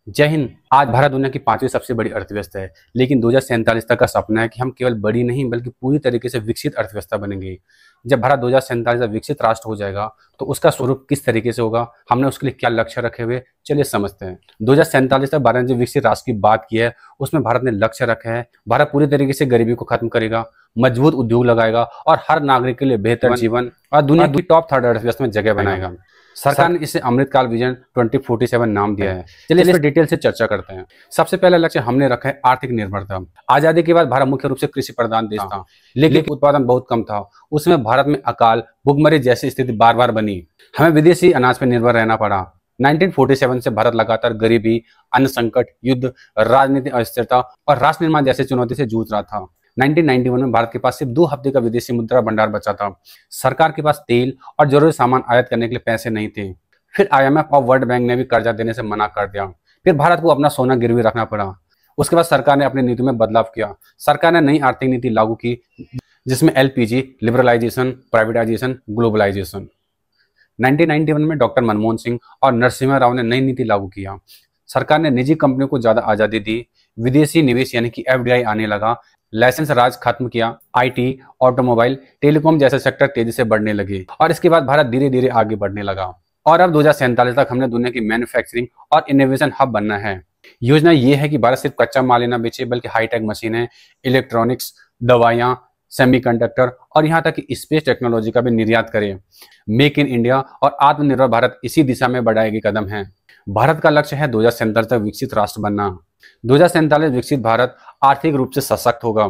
जय हिंद। आज भारत दुनिया की पांचवी सबसे बड़ी अर्थव्यवस्था है, लेकिन 2047 तक का सपना है कि हम केवल बड़ी नहीं बल्कि पूरी तरीके से विकसित अर्थव्यवस्था बनेंगे। जब भारत 2047 तक विकसित राष्ट्र हो जाएगा तो उसका स्वरूप किस तरीके से होगा, हमने उसके लिए क्या लक्ष्य रखे हुए, चलिए समझते हैं। 2047 तक भारत ने जो विकसित राष्ट्र की बात की है उसमें भारत ने लक्ष्य रखा है। भारत पूरी तरीके से गरीबी को खत्म करेगा, मजबूत उद्योग लगाएगा और हर नागरिक के लिए बेहतर जीवन और दुनिया की टॉप थर्ड अर्थव्यवस्था में जगह बनाएगा। सरकार ने इसे अमृतकाल विजन 2047 नाम दिया है। चलिए इस पर डिटेल से चर्चा करते हैं। सबसे पहला लक्ष्य हमने रखा है आर्थिक निर्भरता। आजादी के बाद भारत मुख्य रूप से कृषि प्रधान देश था, लेकिन उत्पादन बहुत कम था। उसमें भारत में अकाल, भुखमरी जैसी स्थिति बार बार बनी। हमें विदेशी अनाज पर निर्भर रहना पड़ा। 1947 से भारत लगातार गरीबी, अन्न संकट, युद्ध, राजनीतिक अस्थिरता और राष्ट्र निर्माण जैसी चुनौती से जूझ रहा था। 1991 में भारत के पास सिर्फ 2 हफ्ते का विदेशी मुद्रा भंडार बचा था। सरकार के पास तेल और जरूरी सामान आयात करने के लिए पैसे नहीं थे। फिर IMF और वर्ल्ड बैंक ने भी कर्जा देने से मना कर दिया। फिर भारत को अपना सोना गिरवी रखना पड़ा। उसके बाद सरकार ने अपनी नीति में बदलाव किया। सरकार ने नई आर्थिक नीति लागू की, जिसमें LPG, लिबरलाइजेशन, प्राइवेटाइजेशन, ग्लोबलाइजेशन। 1991 में डॉक्टर मनमोहन सिंह और नरसिम्हा राव ने नई नीति लागू किया। सरकार ने निजी कंपनियों को ज्यादा आजादी दी। विदेशी निवेश यानी कि FDI आने लगा। लाइसेंस राज खत्म किया। IT, ऑटोमोबाइल, टेलीकॉम जैसे सेक्टर तेजी से बढ़ने लगे और इसके बाद भारत धीरे धीरे आगे बढ़ने लगा। और अब 2047 तक हमने दुनिया की मैन्युफैक्चरिंग और इनोवेशन हब बनना है। योजना ये है कि भारत सिर्फ कच्चा माल ही ना बेचे बल्कि हाईटेक मशीनें, इलेक्ट्रॉनिक्स, दवाइयां, सेमीकंडक्टर और यहाँ तक कि स्पेस टेक्नोलॉजी का भी निर्यात करे। मेक इन इंडिया और आत्मनिर्भर भारत इसी दिशा में बढ़ाए कदम है। भारत का लक्ष्य है 2047 तक विकसित राष्ट्र बनना। 2047 विकसित भारत आर्थिक रूप से सशक्त होगा।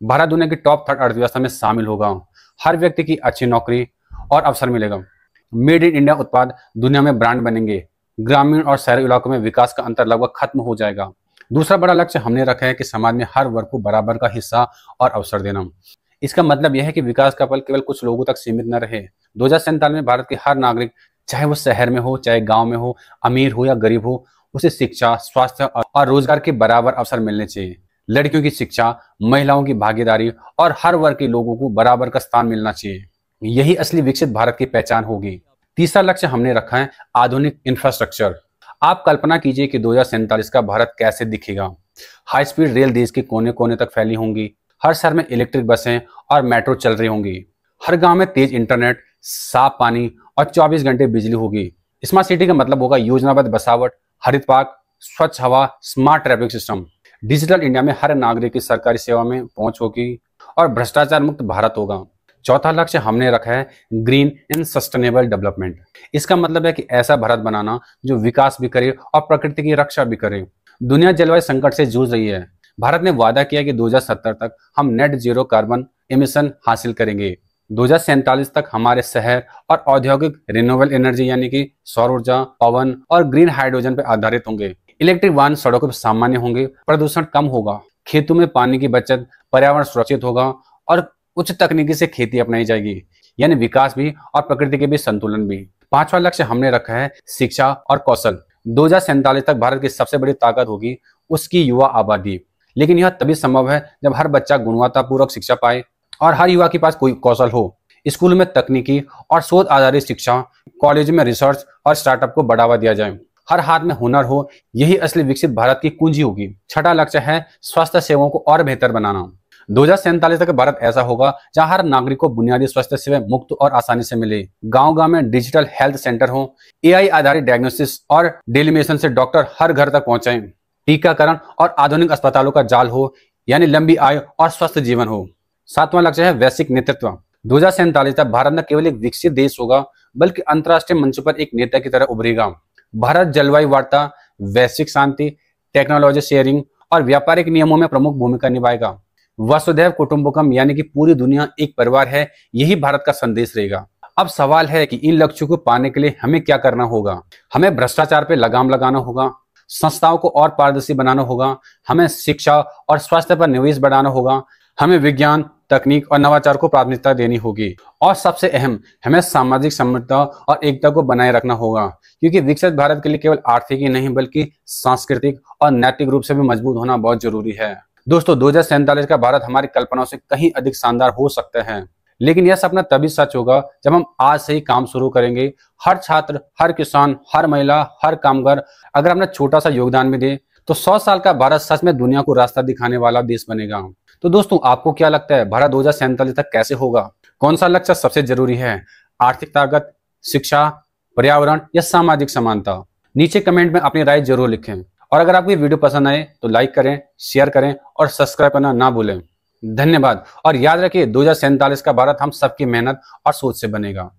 भारत दुनिया की टॉप थर्ड अर्थव्यवस्था में शामिल होगा। हर व्यक्ति की अच्छी नौकरी और अवसर मिलेगा। मेड इन इंडिया उत्पाद दुनिया में ब्रांड बनेंगे। ग्रामीण और शहरी इलाकों में विकास का अंतर लगभग खत्म हो जाएगा। दूसरा बड़ा लक्ष्य हमने रखा है कि समाज में हर वर्ग को बराबर का हिस्सा और अवसर देना। इसका मतलब यह है कि विकास का फल केवल कुछ लोगों तक सीमित न रहे। 2047 में भारत के हर नागरिक, चाहे वो शहर में हो चाहे गांव में हो, अमीर हो या गरीब हो, उसे शिक्षा, स्वास्थ्य और रोजगार के बराबर अवसर मिलने चाहिए। लड़कियों की शिक्षा, महिलाओं की भागीदारी और हर वर्ग के लोगों को बराबर का स्थान मिलना चाहिए। यही असली विकसित भारत की पहचान होगी। तीसरा लक्ष्य हमने रखा है आधुनिक इंफ्रास्ट्रक्चर। आप कल्पना कीजिए कि 2047 का भारत कैसे दिखेगा। हाई स्पीड रेल देश के कोने कोने तक फैली होंगी। हर शहर में इलेक्ट्रिक बसें और मेट्रो चल रही होंगी। हर गांव में तेज इंटरनेट, साफ पानी और 24 घंटे बिजली होगी। स्मार्ट सिटी का मतलब होगा योजनाबद्ध बसावट, हरित पार्क, स्वच्छ हवा, smart traffic system. Digital India में हर नागरिक की सरकारी सेवा में पहुंच होगी और भ्रष्टाचार मुक्त भारत होगा। चौथा लक्ष्य हमने रखा है ग्रीन एंड सस्टेनेबल डेवलपमेंट। इसका मतलब है कि ऐसा भारत बनाना जो विकास भी करे और प्रकृति की रक्षा भी करे। दुनिया जलवायु संकट से जूझ रही है। भारत ने वादा किया कि 2070 तक हम नेट जीरो कार्बन एमिशन हासिल करेंगे। 2047 तक हमारे शहर और औद्योगिक रिन्यूएबल एनर्जी यानी कि सौर ऊर्जा, पवन और ग्रीन हाइड्रोजन पर आधारित होंगे। इलेक्ट्रिक वाहन सड़कों पर सामान्य होंगे, प्रदूषण कम होगा, खेतों में पानी की बचत, पर्यावरण सुरक्षित होगा और उच्च तकनीकी से खेती अपनाई जाएगी, यानी विकास भी और प्रकृति के बीच संतुलन भी। पांचवा लक्ष्य हमने रखा है शिक्षा और कौशल। 2047 तक भारत की सबसे बड़ी ताकत होगी उसकी युवा आबादी। लेकिन यह तभी संभव है जब हर बच्चा गुणवत्तापूर्वक शिक्षा पाए और हर युवा के पास कोई कौशल हो। स्कूल में तकनीकी और शोध आधारित शिक्षा, कॉलेज में रिसर्च और स्टार्टअप को बढ़ावा दिया जाए। हर हाथ में हुनर हो, यही असली विकसित भारत की कुंजी होगी। छठा लक्ष्य है स्वास्थ्य सेवाओं को और बेहतर बनाना। 2047 तक भारत ऐसा होगा जहां हर नागरिक को बुनियादी स्वास्थ्य सेवाएं मुफ्त और आसानी से मिले। गांव-गांव में डिजिटल हेल्थ सेंटर हो, AI आधारित डायग्नोसिस और टेलीमेडिसिन से डॉक्टर हर घर तक पहुंचाएं। टीकाकरण और आधुनिक अस्पतालों का जाल हो, यानी लंबी आयु और स्वस्थ जीवन हो। सातवां लक्ष्य है वैश्विक नेतृत्व। 2047 तक भारत न केवल एक विकसित देश होगा बल्कि अंतर्राष्ट्रीय मंच पर एक नेता की तरह उभरेगा। भारत जलवायु वार्ता, वैश्विक शांति, टेक्नोलॉजी शेयरिंग और व्यापारिक नियमों में प्रमुख भूमिका निभाएगा। वसुधैव कुटुंबकम यानी कि पूरी दुनिया एक परिवार है, यही भारत का संदेश रहेगा। अब सवाल है कि इन लक्ष्यों को पाने के लिए हमें क्या करना होगा। हमें भ्रष्टाचार पर लगाम लगाना होगा, संस्थाओं को और पारदर्शी बनाना होगा, हमें शिक्षा और स्वास्थ्य पर निवेश बढ़ाना होगा, हमें विज्ञान, तकनीक और नवाचार को प्राथमिकता देनी होगी और सबसे अहम, हमें सामाजिक समृद्धता और एकता को बनाए रखना होगा, क्योंकि विकसित भारत के लिए केवल आर्थिक ही नहीं बल्कि सांस्कृतिक और नैतिक रूप से भी मजबूत होना बहुत जरूरी है। दोस्तों, 2047 का भारत हमारी कल्पनाओं से कहीं अधिक शानदार हो सकता है, लेकिन यह सपना तभी सच होगा जब हम आज से ही काम शुरू करेंगे। हर छात्र, हर किसान, हर महिला, हर कामगार अगर अपना छोटा सा योगदान भी दे तो 100 साल का भारत सच में दुनिया को रास्ता दिखाने वाला देश बनेगा। तो दोस्तों, आपको क्या लगता है भारत 2047 तक कैसे होगा? कौन सा लक्ष्य सबसे जरूरी है? आर्थिक ताकत, शिक्षा, पर्यावरण या सामाजिक समानता? नीचे कमेंट में अपनी राय जरूर लिखें। और अगर आपको ये वीडियो पसंद आए तो लाइक करें, शेयर करें और सब्सक्राइब करना ना भूलें। धन्यवाद। और याद रखिए, 2047 का भारत हम सबकी मेहनत और सोच से बनेगा।